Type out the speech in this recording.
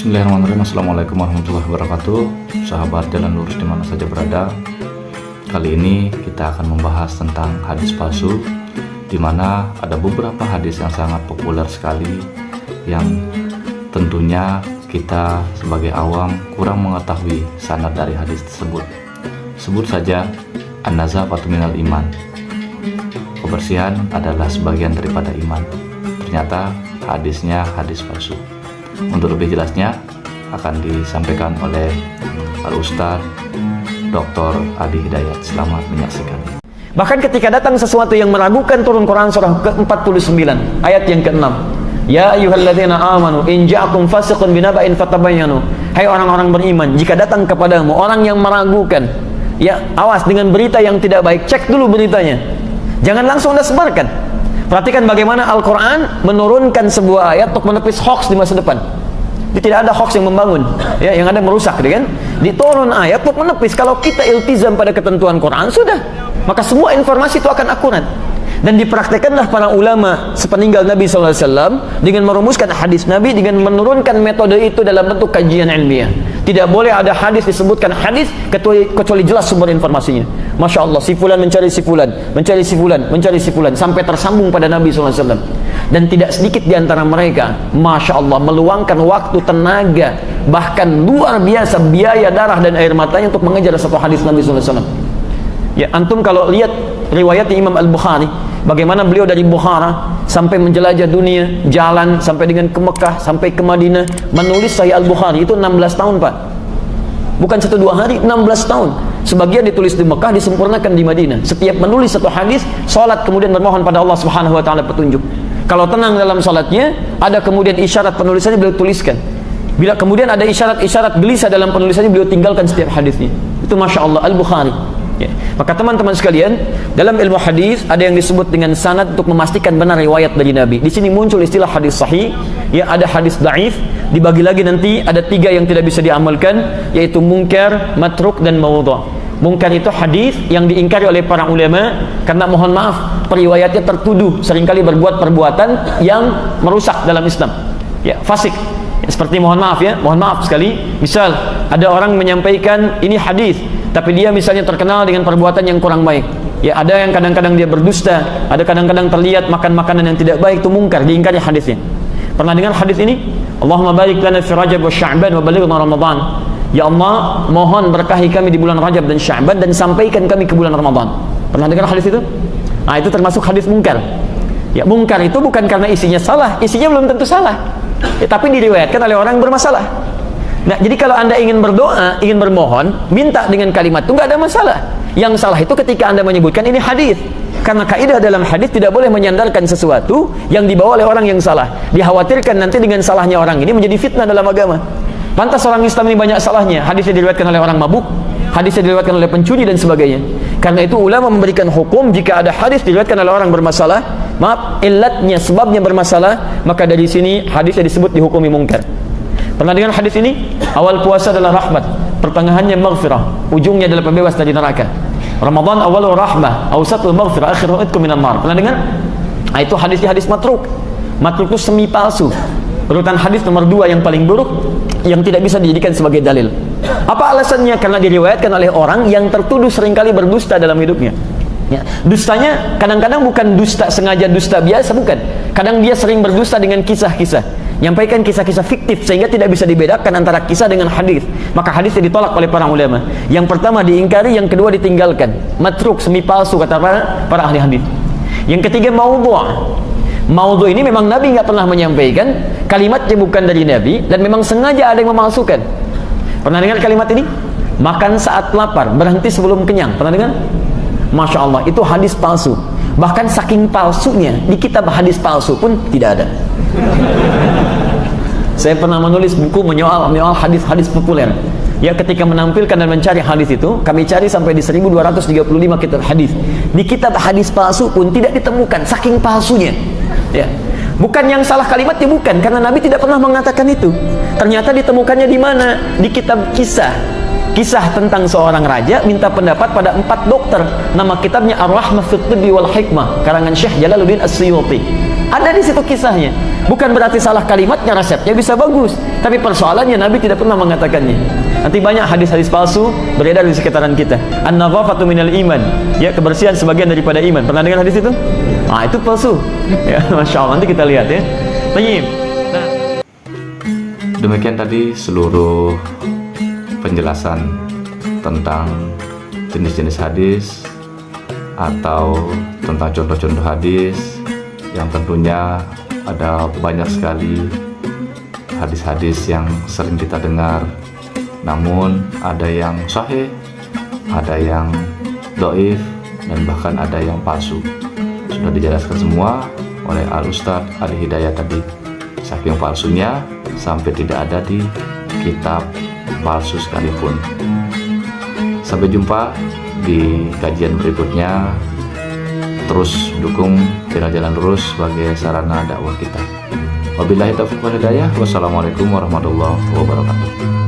Bismillahirrahmanirrahim. Assalamualaikum warahmatullahi wabarakatuh. Sahabat jalan lurus dimana saja berada. Kali ini kita akan membahas tentang hadis palsu, di mana ada beberapa hadis yang sangat populer sekali, yang tentunya kita sebagai awam kurang mengetahui sanad dari hadis tersebut. Sebut saja an-nazafatu minal iman. Kebersihan adalah sebagian daripada iman. Ternyata hadisnya hadis palsu. Untuk lebih jelasnya akan disampaikan oleh Al-Ustadz Dr. Adi Hidayat. Selamat menyaksikan. Bahkan ketika datang sesuatu yang meragukan, turun Quran surah ke-49 ayat yang ke-6. Ya ayyuhalladzina amanu in ja'akum fasiqun binaba'in fatabayyanu. Hai orang-orang beriman, jika datang kepadamu orang yang meragukan, ya awas dengan berita yang tidak baik, cek dulu beritanya. Jangan langsung Anda sebarkan. Perhatikan bagaimana Al-Quran menurunkan sebuah ayat untuk menepis hoax di masa depan. Tidak ada hoax yang membangun, ya, yang ada merusak, kan? Diturun ayat untuk menepis. Kalau kita iltizam pada ketentuan Quran, sudah, maka semua informasi itu akan akurat. Dan dipraktekanlah para ulama sepeninggal Nabi SAW dengan merumuskan hadis Nabi, dengan menurunkan metode itu dalam bentuk kajian ilmiah. Tidak boleh ada hadis disebutkan hadis kecuali jelas sumber informasinya. Masya Allah, si fulan mencari si fulan, mencari si fulan, mencari si fulan, sampai tersambung pada Nabi SAW. Dan tidak sedikit di antara mereka, Masya Allah, meluangkan waktu, tenaga, bahkan luar biasa biaya, darah dan air matanya untuk mengejar satu hadis Nabi SAW. Ya, antum kalau lihat riwayat Imam Al-Bukhari, bagaimana beliau dari Bukhara sampai menjelajah dunia, jalan sampai dengan ke Mekah, sampai ke Madinah, menulis Sahih Al-Bukhari itu 16 tahun, Pak. Bukan 1-2 hari, 16 tahun. Sebagian ditulis di Mekah, disempurnakan di Madinah. Setiap menulis satu hadis, salat kemudian bermohon pada Allah Subhanahu wa taala petunjuk. Kalau tenang dalam salatnya, ada kemudian isyarat penulisannya beliau tuliskan. Bila kemudian ada isyarat-isyarat gelisah dalam penulisannya, beliau tinggalkan setiap hadisnya. Itu Masya Allah Al-Bukhari. Ya. Maka teman-teman sekalian, dalam ilmu hadis ada yang disebut dengan sanad untuk memastikan benar riwayat dari Nabi. Di sini muncul istilah hadis sahih, ya, ada hadis dhaif, dibagi lagi nanti ada 3 yang tidak bisa diamalkan, yaitu munkar, matruk dan maudhu'. Munkar itu hadis yang diingkari oleh para ulama karena, mohon maaf, periwayatnya tertuduh seringkali berbuat perbuatan yang merusak dalam Islam. Ya, fasik. Ya, seperti mohon maaf sekali, misal ada orang menyampaikan ini hadis, tapi dia misalnya terkenal dengan perbuatan yang kurang baik. Ya, ada yang kadang-kadang dia berdusta, ada kadang-kadang terlihat makan makanan yang tidak baik, itu mungkar, diingkari hadisnya. Pernah dengar hadis ini? Allahumma barik lana fi Rajab wa Sya'ban wa balighna Ramadan. Ya Allah, mohon berkahi kami di bulan Rajab dan Sya'ban, dan sampaikan kami ke bulan Ramadan. Pernah dengar hadis itu? Nah, itu termasuk hadis mungkar. Ya, mungkar itu bukan karena isinya salah, isinya belum tentu salah, ya, tapi diriwayatkan oleh orang bermasalah. Nah, jadi kalau Anda ingin berdoa, ingin bermohon, minta dengan kalimat itu nggak ada masalah. Yang salah itu ketika Anda menyebutkan ini hadis. Karena kaidah dalam hadis tidak boleh menyandarkan sesuatu yang dibawa oleh orang yang salah. Dikhawatirkan nanti dengan salahnya orang ini menjadi fitnah dalam agama. Pantas orang Islam ini banyak salahnya. Hadisnya diriwayatkan oleh orang mabuk, hadisnya diriwayatkan oleh pencuri dan sebagainya. Karena itu ulama memberikan hukum jika ada hadis diriwayatkan oleh orang bermasalah, maaf, illatnya, sebabnya bermasalah, maka dari sini hadisnya disebut dihukumi mungkar. Pernah dengar hadis ini? Awal puasa adalah rahmat, pertengahannya maghfirah, ujungnya adalah pembebas dari neraka. Ramadan awal rahmah, awsatul maghfirah, akhiru itqu minan nar. Pernah dengar? Nah, itu hadisnya hadis matruk. Matruk itu semi palsu. Urutan hadis nomor 2 yang paling buruk, yang tidak bisa dijadikan sebagai dalil. Apa alasannya? Karena diriwayatkan oleh orang yang tertuduh seringkali berdusta dalam hidupnya. Ya, dustanya kadang-kadang bukan dusta sengaja, dusta biasa, bukan. Kadang dia sering berdusta dengan kisah-kisah, nyampaikan kisah-kisah fiktif sehingga tidak bisa dibedakan antara kisah dengan hadis. Maka hadisnya ditolak oleh para ulama. Yang pertama diingkari, yang kedua ditinggalkan. Matruk, semi palsu, kata para ahli hadis. Yang ketiga maudhu'. Maudhu' ini memang Nabi nggak pernah menyampaikan, kalimatnya bukan dari Nabi, dan memang sengaja ada yang memalsukan. Pernah dengar kalimat ini? Makan saat lapar, berhenti sebelum kenyang. Pernah dengar? Masya Allah, itu hadis palsu. Bahkan saking palsunya, di kitab hadis palsu pun tidak ada. Saya pernah menulis buku menyoal hadis-hadis populer. Ya, ketika menampilkan dan mencari hadis itu, kami cari sampai di 1235 kitab hadis. Di kitab hadis palsu pun tidak ditemukan, saking palsunya. Ya. Bukan yang salah kalimatnya, bukan, karena Nabi tidak pernah mengatakan itu. Ternyata ditemukannya di mana? Di kitab kisah. Kisah tentang seorang raja minta pendapat pada 4 dokter. Nama kitabnya Ar-Rahmah fit Tibbi wal Hikmah, karangan Syekh Jalaluddin As-Suyuti. Ada di situ kisahnya. Bukan berarti salah kalimatnya, resepnya bisa bagus, tapi persoalannya Nabi tidak pernah mengatakannya. Nanti banyak hadis-hadis palsu beredar di sekitaran kita. An-nadhafatu minal iman, ya, kebersihan sebagian daripada iman. Pernah dengar hadis itu? Ah, itu palsu. Ya, Masya Allah, nanti kita lihat ya. Baik. Nah, Demikian tadi seluruh penjelasan tentang jenis-jenis hadis atau tentang contoh-contoh hadis yang tentunya ada banyak sekali hadis-hadis yang sering kita dengar, namun ada yang sahih, ada yang dhaif, dan bahkan ada yang palsu. Sudah dijelaskan semua oleh Al-Ustadz Ali Hidayat tadi. Saking palsunya sampai tidak ada di kitab palsu sekalipun. Sampai jumpa di kajian berikutnya. Terus dukung channel Jalan Lurus sebagai sarana dakwah kita. Wabillahi taufiq wal hidayah. Wassalamualaikum warahmatullahi wabarakatuh.